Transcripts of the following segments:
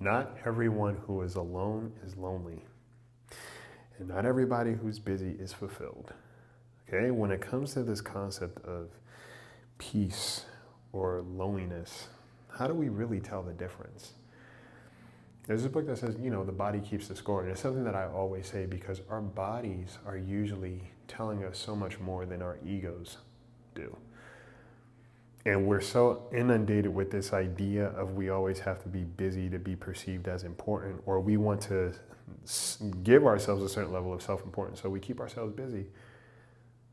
Not everyone who is alone is lonely, and not everybody who's busy is fulfilled. Okay, when it comes to this concept of peace or loneliness, how do we really tell the difference? There's a book that says, the body keeps the score. And it's something that I always say because our bodies are usually telling us so much more than our egos do. And we're so inundated with this idea of we always have to be busy to be perceived as important, or we want to give ourselves a certain level of self-importance. So we keep ourselves busy.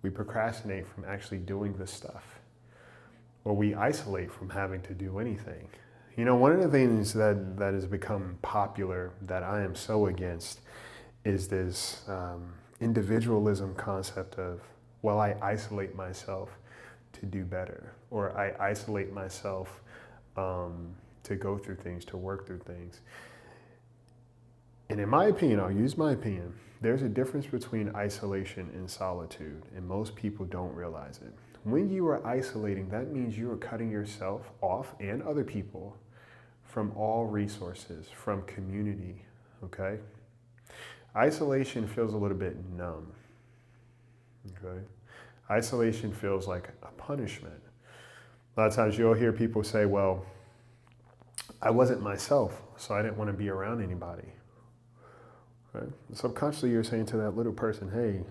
We procrastinate from actually doing this stuff, or we isolate from having to do anything. One of the things that has become popular that I am so against is this individualism concept of, well, I isolate myself to do better, or I isolate myself to go through things, to work through things. And in my opinion, I'll use my opinion, there's a difference between isolation and solitude, and most people don't realize it. When you are isolating, that means you are cutting yourself off and other people from all resources, from community, okay? Isolation feels a little bit numb, okay? Isolation feels like a punishment. A lot of times you'll hear people say, well, I wasn't myself, so I didn't want to be around anybody. Right? Subconsciously you're saying to that little person, hey,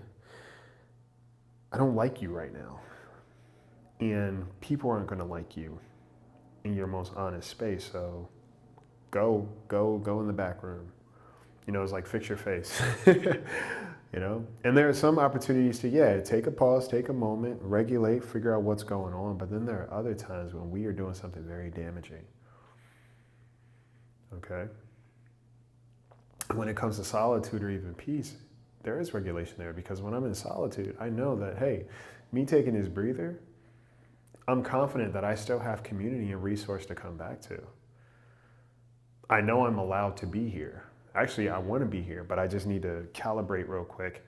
I don't like you right now. And people aren't going to like you in your most honest space, so go in the back room. It's like fix your face. And there are some opportunities to, take a pause, take a moment, regulate, figure out what's going on. But then there are other times when we are doing something very damaging. Okay? When it comes to solitude or even peace, there is regulation there, because when I'm in solitude, I know that, hey, me taking this breather, I'm confident that I still have community and resource to come back to. I know I'm allowed to be here. Actually, I want to be here, but I just need to calibrate real quick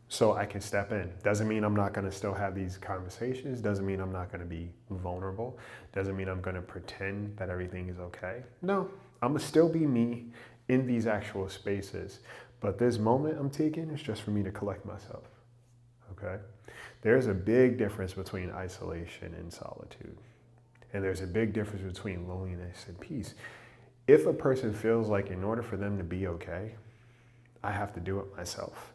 so I can step in. Doesn't mean I'm not going to still have these conversations. Doesn't mean I'm not going to be vulnerable. Doesn't mean I'm going to pretend that everything is okay. No, I'm going to still be me in these actual spaces. But this moment I'm taking is just for me to collect myself. Okay? There's a big difference between isolation and solitude. And there's a big difference between loneliness and peace. If a person feels like in order for them to be okay, I have to do it myself,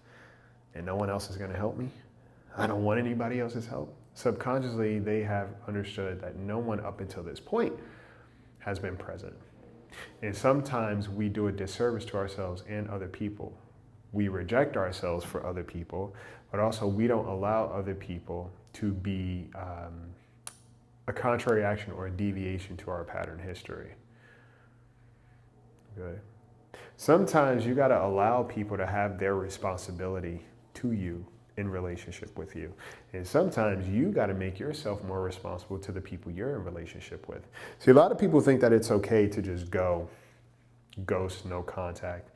and no one else is going to help me, I don't want anybody else's help, subconsciously they have understood that no one up until this point has been present. And sometimes we do a disservice to ourselves and other people. We reject ourselves for other people, but also we don't allow other people to be a contrary action or a deviation to our pattern history. Okay. Sometimes you got to allow people to have their responsibility to you in relationship with you. And sometimes you got to make yourself more responsible to the people you're in relationship with. See, a lot of people think that it's okay to just go, ghost, no contact.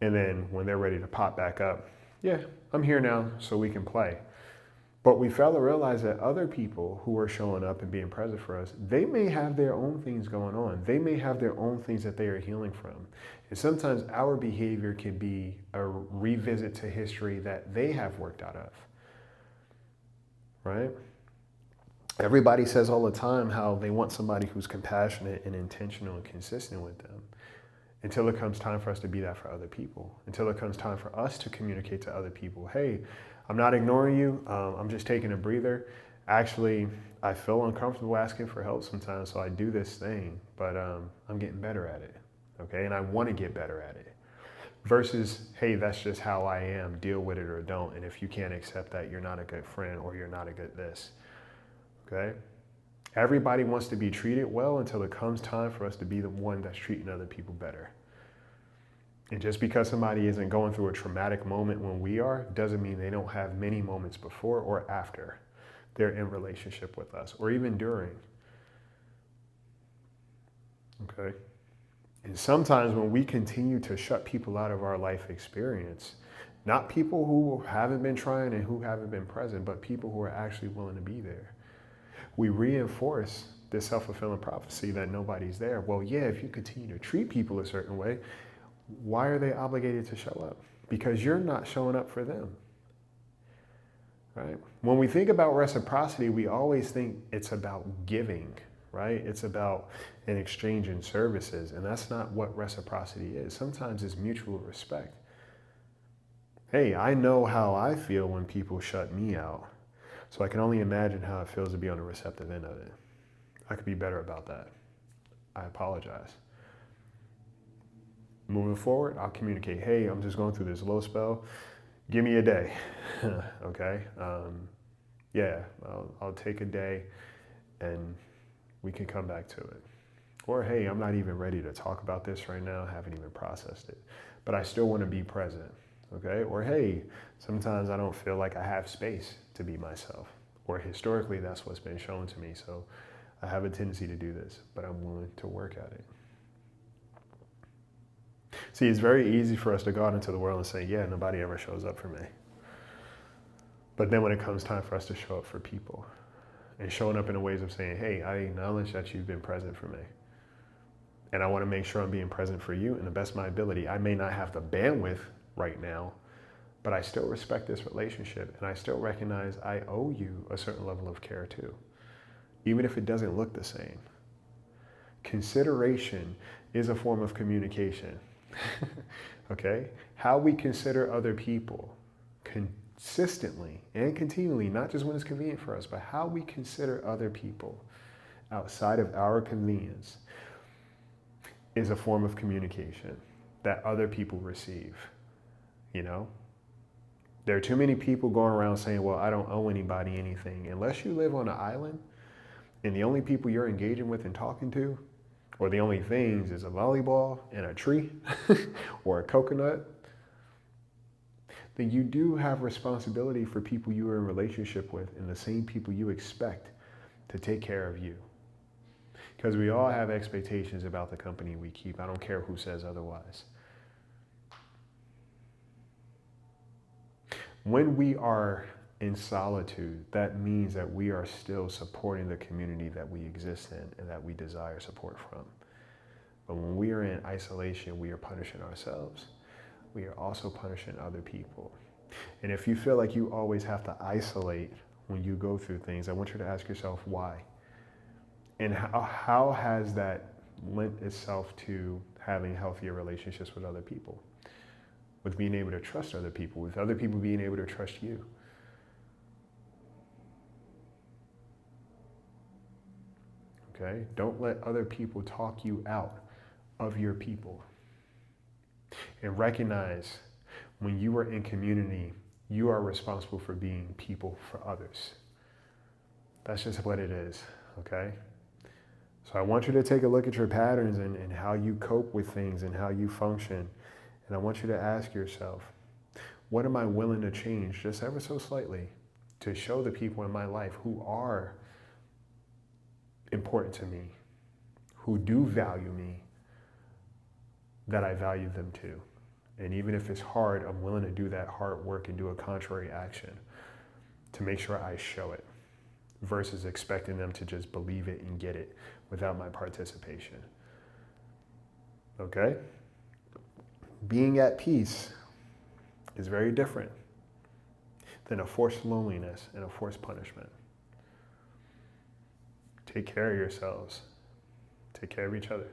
And then when they're ready to pop back up, yeah, I'm here now so we can play. But we fail to realize that other people who are showing up and being present for us, they may have their own things going on. They may have their own things that they are healing from. And sometimes our behavior can be a revisit to history that they have worked out of, right? Everybody says all the time how they want somebody who's compassionate and intentional and consistent with them, until it comes time for us to be that for other people, until it comes time for us to communicate to other people, hey, I'm not ignoring you, I'm just taking a breather. Actually, I feel uncomfortable asking for help sometimes, so I do this thing, but I'm getting better at it, okay? And I want to get better at it. Versus, hey, that's just how I am, deal with it or don't, and if you can't accept that, you're not a good friend or you're not a good this, okay? Everybody wants to be treated well until it comes time for us to be the one that's treating other people better. And just because somebody isn't going through a traumatic moment when we are, doesn't mean they don't have many moments before or after they're in relationship with us, or even during. Okay? And sometimes when we continue to shut people out of our life experience, not people who haven't been trying and who haven't been present, but people who are actually willing to be there, we reinforce this self-fulfilling prophecy that nobody's there. Well, yeah, if you continue to treat people a certain way, why are they obligated to show up? Because you're not showing up for them, right? When we think about reciprocity, we always think it's about giving, right? It's about an exchange in services, and that's not what reciprocity is. Sometimes it's mutual respect. Hey, I know how I feel when people shut me out, so I can only imagine how it feels to be on the receptive end of it. I could be better about that. I apologize. Moving forward, I'll communicate, hey, I'm just going through this low spell. Give me a day, okay? Yeah, I'll take a day and we can come back to it. Or, hey, I'm not even ready to talk about this right now. I haven't even processed it, but I still want to be present, okay? Or, hey, sometimes I don't feel like I have space to be myself. Or historically, that's what's been shown to me. So I have a tendency to do this, but I'm willing to work at it. See, it's very easy for us to go out into the world and say, yeah, nobody ever shows up for me. But then when it comes time for us to show up for people and showing up in the ways of saying, hey, I acknowledge that you've been present for me. And I want to make sure I'm being present for you in the best of my ability. I may not have the bandwidth right now, but I still respect this relationship. And I still recognize I owe you a certain level of care too, even if it doesn't look the same. Consideration is a form of communication. Okay? How we consider other people consistently and continually, not just when it's convenient for us, but how we consider other people outside of our convenience is a form of communication that other people receive. You know? There are too many people going around saying, well, I don't owe anybody anything. Unless you live on an island and the only people you're engaging with and talking to, or the only things is a volleyball and a tree or a coconut, then you do have responsibility for people you are in relationship with and the same people you expect to take care of you. Because we all have expectations about the company we keep. I don't care who says otherwise. When we are in solitude, that means that we are still supporting the community that we exist in and that we desire support from. But when we are in isolation, we are punishing ourselves. We are also punishing other people. And if you feel like you always have to isolate when you go through things, I want you to ask yourself why. And how has that lent itself to having healthier relationships with other people? With being able to trust other people, with other people being able to trust you. Okay? Don't let other people talk you out of your people. And recognize when you are in community, you are responsible for being people for others. That's just what it is, okay? So I want you to take a look at your patterns and how you cope with things and how you function. And I want you to ask yourself, what am I willing to change just ever so slightly to show the people in my life who are important to me, who do value me, that I value them too. And even if it's hard, I'm willing to do that hard work and do a contrary action to make sure I show it versus expecting them to just believe it and get it without my participation. Okay? Being at peace is very different than a forced loneliness and a forced punishment. Take care of yourselves. Take care of each other.